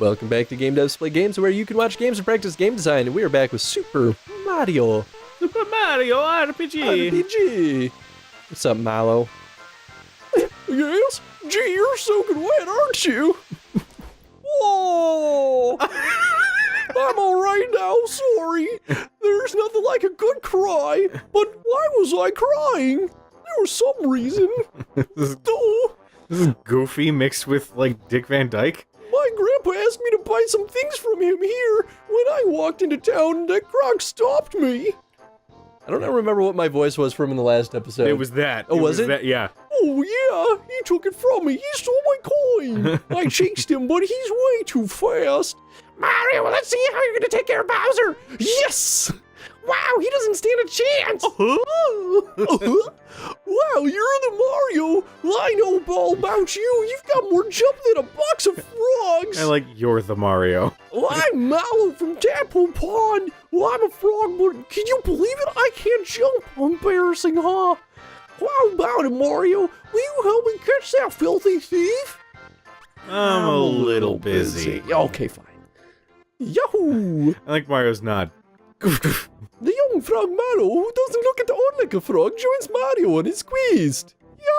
Welcome back to Game Devs Play Games, where you can watch games and practice game design, and we are back with Super Mario. Super Mario RPG. RPG. What's up, Mallow? Yes? Gee, you're soaking wet, aren't you? Whoa! I'm alright now, sorry. There's nothing like a good cry, but why was I crying? There was some reason. This is Goofy mixed with, like, Dick Van Dyke. My grandpa asked me to buy some things from him here when I walked into town and that croc stopped me. I don't remember what my voice was from in the last episode. It was that. Oh, was it? That, yeah. Oh, yeah, he took it from me. He stole my coin. I chased him, but he's way too fast. Mario, let's see how you're gonna take care of Bowser. Yes! Wow, he doesn't stand a chance. Wow, you're the Mario. I know all about you. You've got more jump than a box of frogs. I like you're the Mario. Well, I'm Mallow from Tadpole Pond. Well, I'm a frog, but can you believe it? I can't jump. Embarrassing, huh? How about it, Mario? Will you help me catch that filthy thief? I'm a little busy. Okay, fine. Yahoo! I like Mario's nod. The young frog Mallow, who doesn't look at all like a frog, joins Mario and is squeezed.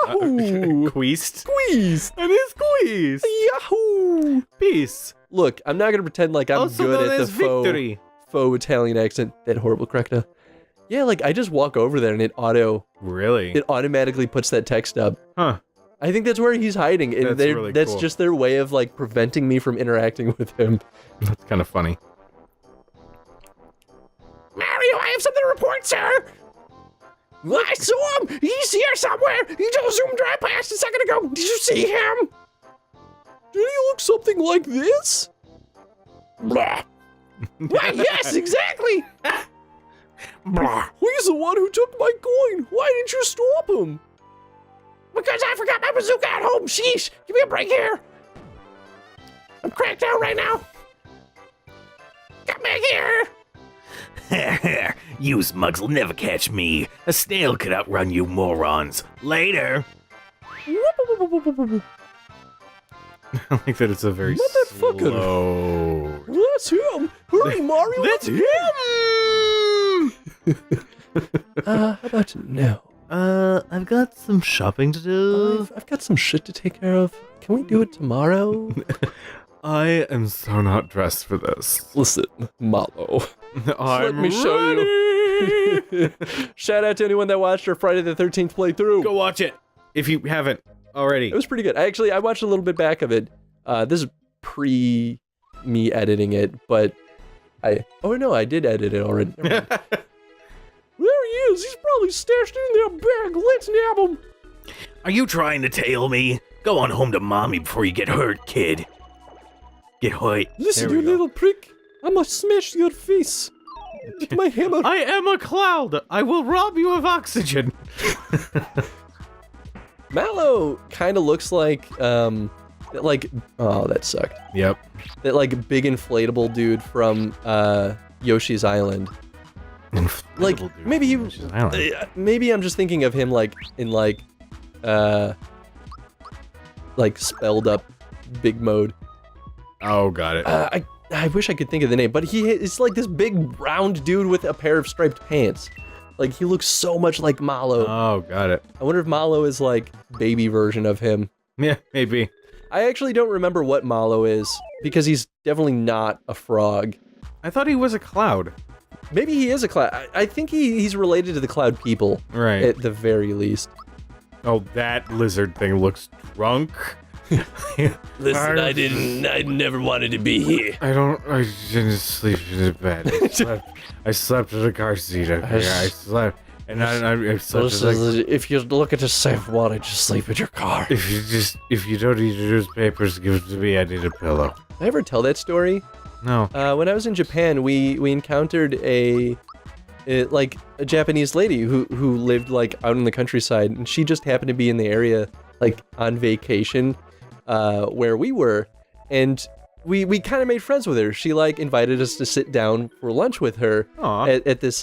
Yahoo! Queased? Squeezed! And is squeezed! Yahoo! Peace. Look, I'm not gonna pretend like I'm Also good known at the as victory. faux Italian accent. That horrible correcta. Yeah, like I just walk over there and it automatically puts that text up. Huh. I think that's where he's hiding, and That's really that's cool. just their way of like preventing me from interacting with him. That's kind of funny. Mario, I have something to report, sir! I saw him! He's here somewhere! He just zoomed right past a second ago! Did you see him? Did he look something like this? Blah. Why, yes, exactly! Blah. He's the one who took my coin! Why didn't you stop him? Because I forgot my bazooka at home! Sheesh! Give me a break here! I'm cracked out right now! Come back here! You smugs will never catch me. A snail could outrun you morons. Later. I like that it's a very Motherfucker. slow... That's him! Hurry, Mario! That's him! How about no? I've got some shopping to do. I've got some shit to take care of. Can we do it tomorrow? I am so not dressed for this. Listen, Mallow. Let me show you. Shout out to anyone that watched our Friday the 13th playthrough. Go watch it if you haven't already. It was pretty good. I watched a little bit back of it. This is pre me editing it, but oh no, I did edit it already. Never mind. There he is. He's probably stashed in that bag. Let's nab him. Are you trying to tail me? Go on home to mommy before you get hurt, kid. Get hurt. Listen, There you we go. little prick. I must smash your face with my hammer. I am a cloud. I will rob you of oxygen. Mallow kind of looks like, oh, that sucked. Yep. That, like, big inflatable dude from, Yoshi's Island. Like, maybe he, maybe I'm just thinking of him, like, in, like, spelled up big mode. Oh, got it. I wish I could think of the name, but it's like this big round dude with a pair of striped pants. Like, he looks so much like Mallow. Oh, got it. I wonder if Mallow is, like, baby version of him. Yeah, maybe. I actually don't remember what Mallow is, because he's definitely not a frog. I thought he was a cloud. Maybe he is a cloud. I think he's related to the cloud people. Right. At the very least. Oh, that lizard thing looks drunk. Listen, I never wanted to be here. I didn't sleep in the bed. I slept in the car seat up here. I slept. And I slept If you're looking to save water, just sleep in your car. if you don't need newspapers, give it to me. I need a pillow. Did I ever tell that story? No. When I was in Japan, we encountered a Japanese lady who lived like out in the countryside, and she just happened to be in the area like on vacation, where we were, and we kind of made friends with her. She like invited us to sit down for lunch with her at this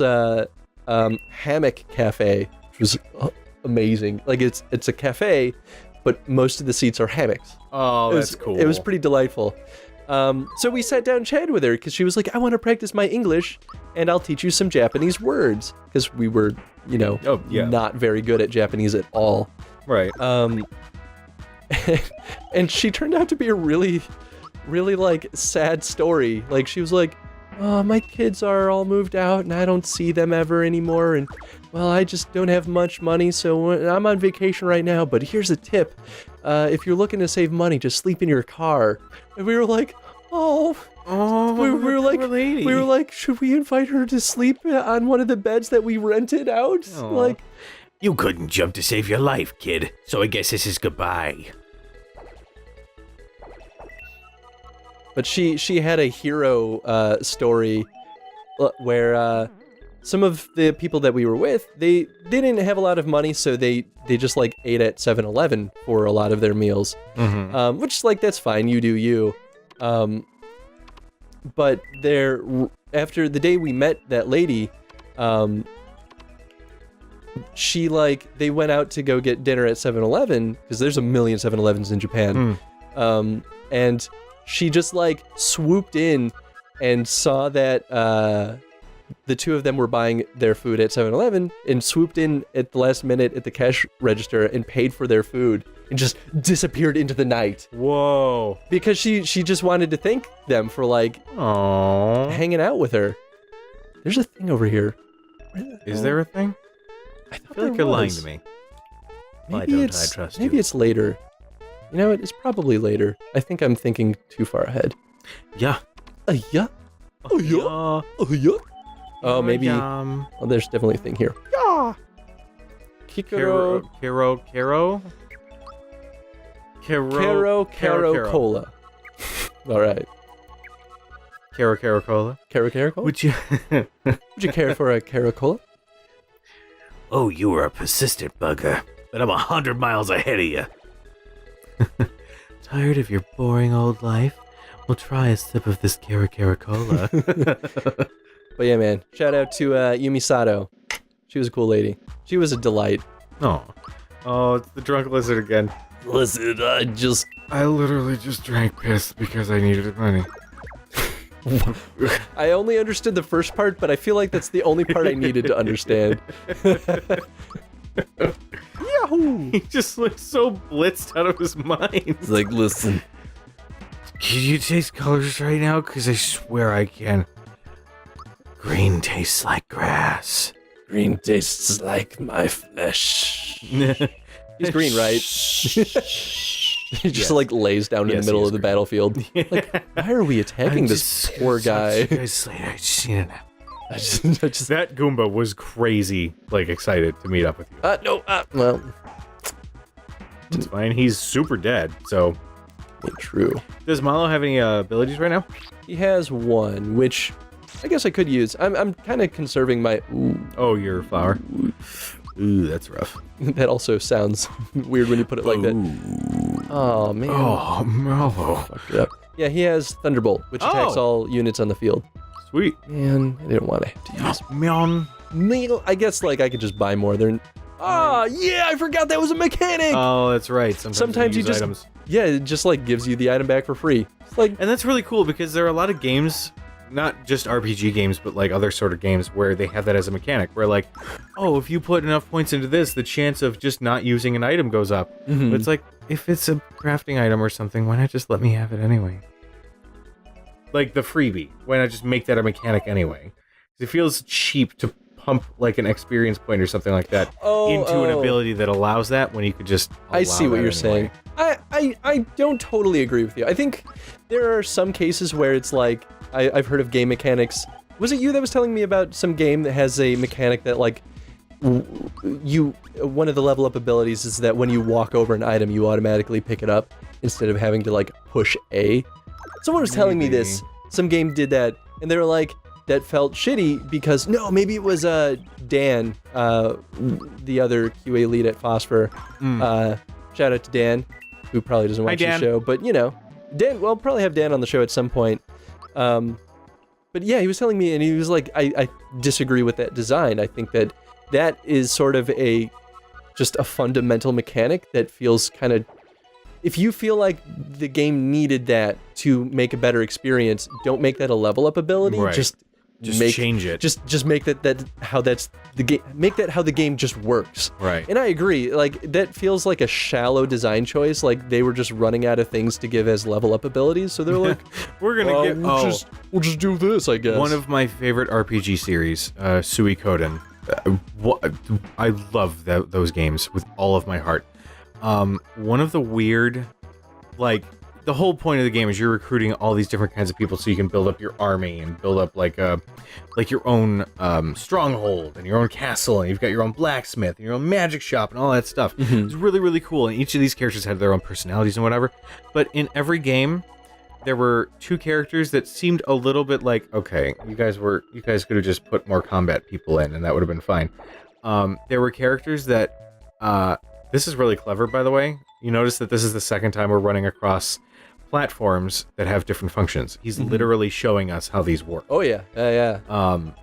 hammock cafe, which was amazing. Like it's a cafe, but most of the seats are hammocks. Oh, that's cool. It was pretty delightful. So we sat down and chatted with her because she was like, I want to practice my English and I'll teach you some Japanese words because we were, not very good at Japanese at all. Right. And she turned out to be a really, really like sad story. Like she was like, oh, my kids are all moved out and I don't see them ever anymore. And well, I just don't have much money. So I'm on vacation right now. But here's a tip. If you're looking to save money, just sleep in your car. And we were like, we were like, should we invite her to sleep on one of the beds that we rented out? Aww. Like, You couldn't jump to save your life, kid. So I guess this is goodbye. but she had a hero story where some of the people that we were with, they didn't have a lot of money, so they just like ate at 7-Eleven for a lot of their meals, which like that's fine, you do you. But after the day we met that lady, they went out to go get dinner at 7-Eleven because there's a million 7-Elevens in Japan, and she just like swooped in and saw that the two of them were buying their food at 7-Eleven and swooped in at the last minute at the cash register and paid for their food and just disappeared into the night. Whoa. Because she just wanted to thank them for like hanging out with her. There's a thing over here. Is there a thing? I feel like you're lying to me. Why Maybe don't I trust you? Maybe it's later. You know what? It's probably later. I think I'm thinking too far ahead. Yeah. Yeah. Yeah. Oh, maybe. Oh, there's definitely a thing here. Yeah. Kikoro. Caro Cola. All right. Caro Cola. Caro Cola? Would you? Would you care for a Caro Cola? Oh, you are a persistent bugger, but I'm 100 miles ahead of you. Tired of your boring old life? We'll try a sip of this Caro Cola. But yeah, man, shout out to Yumi Sato. She was a cool lady. She was a delight. Oh, it's the drunk lizard again. Listen, I literally just drank piss because I needed money. I only understood the first part, but I feel like that's the only part I needed to understand. Yahoo! He just looks so blitzed out of his mind. It's like, listen. Can you taste colors right now? Because I swear I can. Green tastes like grass. Green tastes like my flesh. He's green, right? He just like lays down in the middle of the battlefield. Like, why are we attacking this poor guy? I just seen it now. That Goomba was crazy, like excited to meet up with you. Well, It's fine. He's super dead, so. True. Does Malo have any abilities right now? He has one, which I guess I could use. I'm kind of conserving my. Oh, your flower. Ooh, that's rough. That also sounds weird when you put it like that. Oh man. Oh, Malo. Fucked it up. Yeah, he has Thunderbolt, which attacks all units on the field. Sweet. Man, I didn't want to have to use. Meow. I guess like I could just buy more. Yeah, I forgot that was a mechanic. Oh, that's right. Sometimes you use just items. Yeah, it just like gives you the item back for free. It's like, And that's really cool because there are a lot of games, not just RPG games, but like other sort of games where they have that as a mechanic. Where like, oh, if you put enough points into this, the chance of just not using an item goes up. But it's like, if it's a crafting item or something, why not just let me have it anyway? Like the freebie, why not just make that a mechanic anyway? It feels cheap to pump like an experience point or something like that into an ability that allows that when you could just I see what you're anyway. saying. I don't totally agree with you. I think there are some cases where it's like, I've heard of game mechanics. Was it you that was telling me about some game that has a mechanic that like, one of the level up abilities is that when you walk over an item, you automatically pick it up instead of having to like push A. Someone was telling me this. Some game did that, and they were like, that felt shitty because, no, maybe it was Dan, the other QA lead at Phosphor. Shout out to Dan, who probably doesn't watch the show, but you know, Dan, we'll probably have Dan on the show at some point. But yeah, he was telling me, and he was like, I disagree with that design. I think that is sort of just a fundamental mechanic that feels kind of if you feel like the game needed that to make a better experience, don't make that a level up ability. Right. Just change it. Just make that how that's the game. Make that how the game just works. Right. And I agree. Like that feels like a shallow design choice. Like they were just running out of things to give as level up abilities, so they're like, We're gonna well, get. we'll just do this, I guess. One of my favorite RPG series, Suikoden. I love those games with all of my heart. One of the weird, like, the whole point of the game is you're recruiting all these different kinds of people so you can build up your army and build up like your own stronghold and your own castle, and you've got your own blacksmith and your own magic shop and all that stuff. It's really, really cool, and each of these characters had their own personalities and whatever. But in every game, there were two characters that seemed a little bit like, okay, you guys could have just put more combat people in and that would have been fine. There were characters that this is really clever, by the way. You notice that this is the second time we're running across platforms that have different functions. He's literally showing us how these work. Oh yeah, yeah.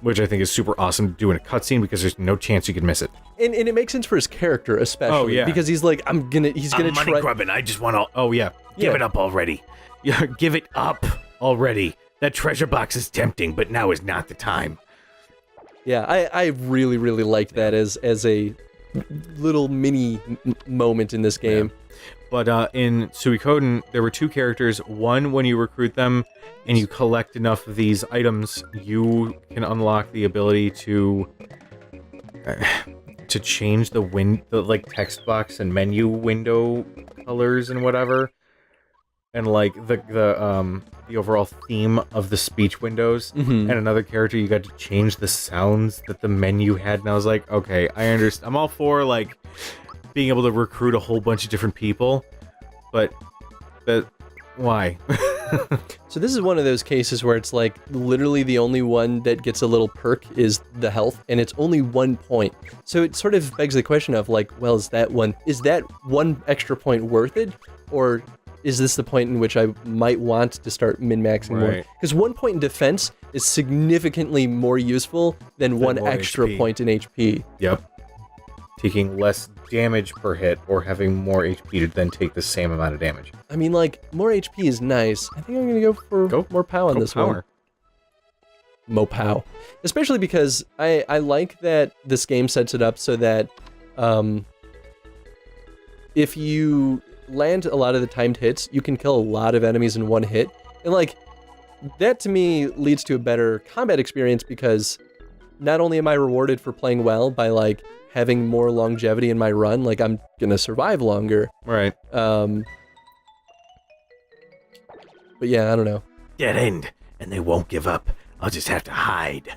Which I think is super awesome to do in a cutscene because there's no chance you can miss it. And it makes sense for his character, especially. Oh, yeah. Because he's like, he's gonna I'm money try. grubbing. I just want to Oh yeah, give Yeah. it up already. yeah. Give it up already. That treasure box is tempting, but now is not the time. Yeah, I really, really liked that as a little mini moment in this game. But in Suikoden, there were two characters. One, when you recruit them and you collect enough of these items, you can unlock the ability to change the like text box and menu window colors and whatever, and like the overall theme of the speech windows. And another character, you got to change the sounds that the menu had, and I was like, okay, I understand. I'm all for like being able to recruit a whole bunch of different people, but why? So this is one of those cases where it's like literally the only one that gets a little perk is the health, and it's only 1 point. So it sort of begs the question of like, well, is that one extra point worth it, or is this the point in which I might want to start min-maxing more? Right. Because 1 point in defense is significantly more useful than one more extra HP. point in HP. Yep. Taking less damage per hit or having more HP to then take the same amount of damage. I mean, like, more HP is nice. I think I'm gonna go for more POW on this one. Mo POW. Especially because I like that this game sets it up so that if you land a lot of the timed hits, you can kill a lot of enemies in one hit. And like, that to me leads to a better combat experience because not only am I rewarded for playing well by like having more longevity in my run, like I'm gonna survive longer. Right. But yeah, I don't know. Dead end, and they won't give up. I'll just have to hide.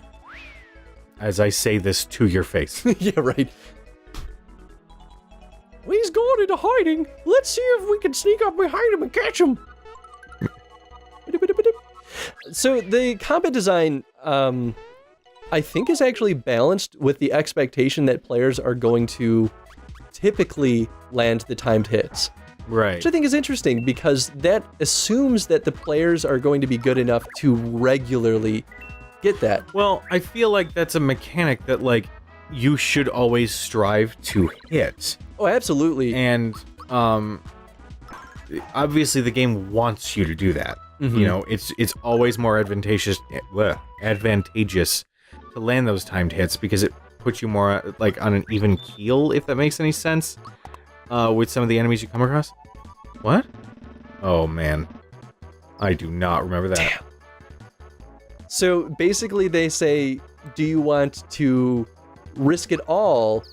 As I say this to your face. Yeah, right. He's gone into hiding. Let's see if we can sneak up behind him and catch him. So the combat design, I think, is actually balanced with the expectation that players are going to typically land the timed hits. Right. Which I think is interesting because that assumes that the players are going to be good enough to regularly get that. Well, I feel like that's a mechanic that, like, you should always strive to hit. Oh, absolutely. And, obviously the game wants you to do that. You know, it's always more advantageous to land those timed hits because it puts you more, like, on an even keel, if that makes any sense, with some of the enemies you come across. What? Oh, man. I do not remember that. Damn. So basically they say, do you want to risk it all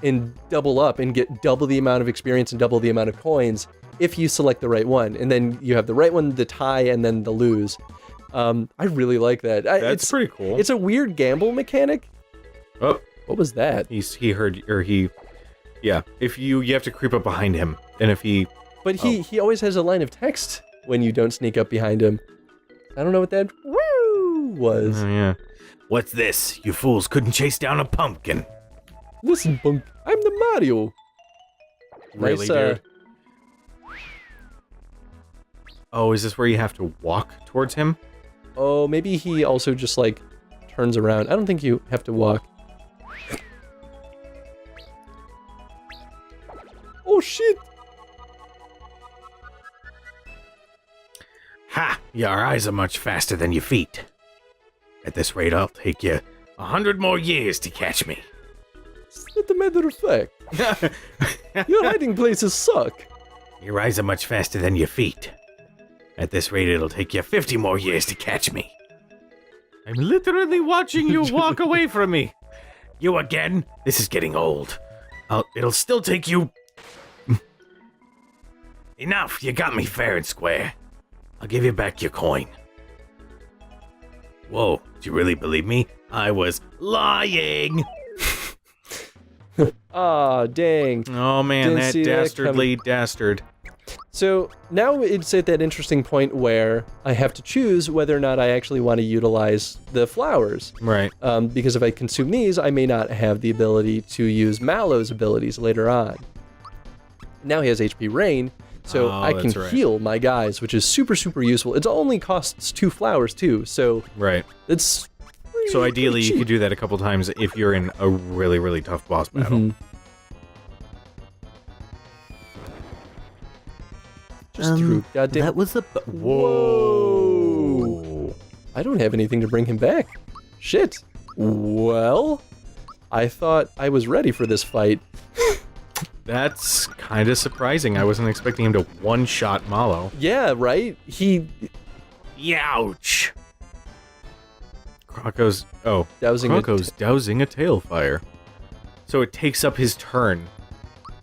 and double up and get double the amount of experience and double the amount of coins if you select the right one? And then you have the right one, the tie, and then the lose. I really like that. That's pretty cool. It's a weird gamble mechanic. Oh, What was that? yeah. If you have to creep up behind him, and if he... But he always has a line of text when you don't sneak up behind him. I don't know what that woo was. Oh, yeah. What's this? You fools couldn't chase down a pumpkin. Listen, punk, I'm the Mario. Really, Nice, dude? Oh, is this where you have to walk towards him? Oh, maybe he also just, like, turns around. I don't think you have to walk. Oh, shit! Ha! Your eyes are much faster than your feet. At this rate, I'll take you 100 more years to catch me. It's not a matter of fact. Your hiding places suck. Your eyes are much faster than your feet. At this rate, it'll take you 50 more years to catch me. I'm literally watching you walk away from me. You again? This is getting old. It'll still take you... Enough, you got me fair and square. I'll give you back your coin. Whoa, do you really believe me? I was lying! Ah, dang. Oh man, Didn't that see that dastardly dastard. So now it's at that interesting point where I have to choose whether or not I actually want to utilize the flowers. Right. Because if I consume these, I may not have the ability to use Mallow's abilities later on. Now he has HP Rain, so I can that's right. heal my guys, which is super, super useful. It only costs 2 flowers too, so Right. it's So ideally, you could do that a couple times if you're in a really, really tough boss battle. Mhm. Just through goddamn. That was a... Whoa! I don't have anything to bring him back. Shit. Well, I thought I was ready for this fight. That's kind of surprising. I wasn't expecting him to one-shot Mallow. Yeah, right? Youch! Croco's... Oh, Dousing Croco's dousing a tail fire. So it takes up his turn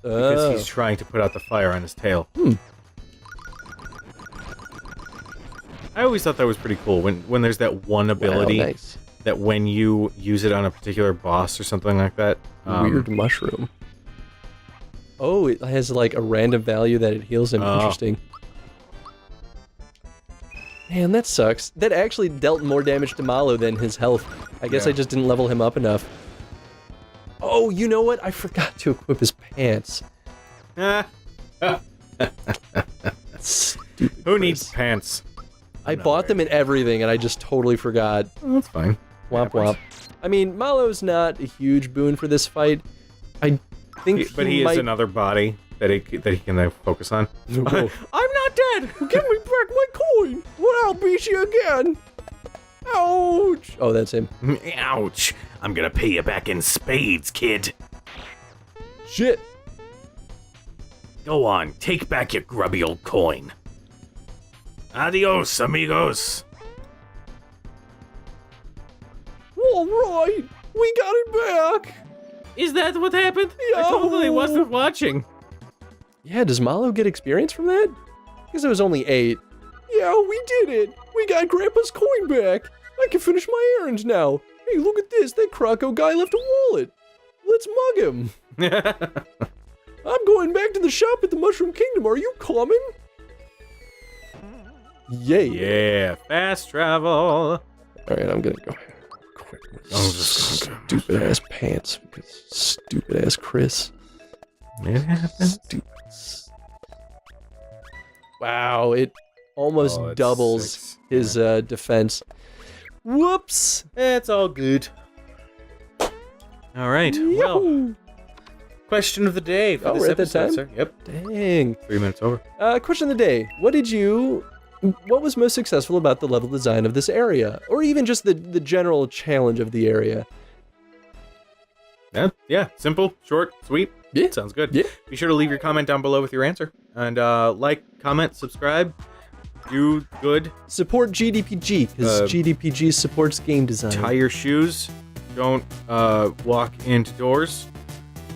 because he's trying to put out the fire on his tail. I always thought that was pretty cool when there's that one ability nice. that when you use it on a particular boss or something like that. Weird mushroom. Oh, it has like a random value that it heals him. Interesting. Man, that sucks. That actually dealt more damage to Mallow than his health. I guess I just didn't level him up enough. Oh, you know what? I forgot to equip his pants. Stupid Who Chris. needs pants? I bought them in everything and I just totally forgot. Oh, that's fine. Womp womp. I mean, Mallow's not a huge boon for this fight. I think But he might... is another body that he can then focus on. Whoa. I'm not dead! Give me back my coin! Or I'll beat you again! Ouch! Oh, that's him. Ouch! I'm gonna pay you back in spades, kid. Shit. Go on, take back your grubby old coin. Adios, amigos. Alright! We got it back! Is that what happened? I Yo! totally wasn't watching. Yeah, does Mallow get experience from that? Because it was only 8. Yeah, we did it! We got Grandpa's coin back! I can finish my errands now! Hey, look at this! That Croco guy left a wallet! Let's mug him! I'm going back to the shop at the Mushroom Kingdom. Are you coming? Yay. Yeah, fast travel. Alright, I'm gonna go quick. Stupid ass pants. Because stupid ass Chris. It happens. Stupid. Wow, it almost Oh, it's doubles 6. his defense. Whoops! It's all good. All right. Well, Yahoo! question of the day for Oh, this we're at that episode, time? sir. Yep. Dang. 3 minutes over. Question of the day. What was most successful about the level design of this area? Or even just the general challenge of the area? Yeah. Simple, short, sweet. Yeah. Sounds good. Yeah. Be sure to leave your comment down below with your answer. And like, comment, subscribe. Do good. Support GDPG, because GDPG supports game design. Tie your shoes. Don't walk into doors.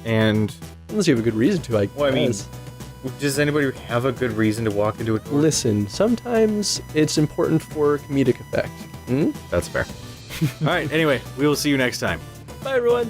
And Unless you have a good reason to, I guess. well, I mean, does anybody have a good reason to walk into a door? Listen, sometimes it's important for comedic effect. That's fair. All right. Anyway, we will see you next time. Bye, everyone.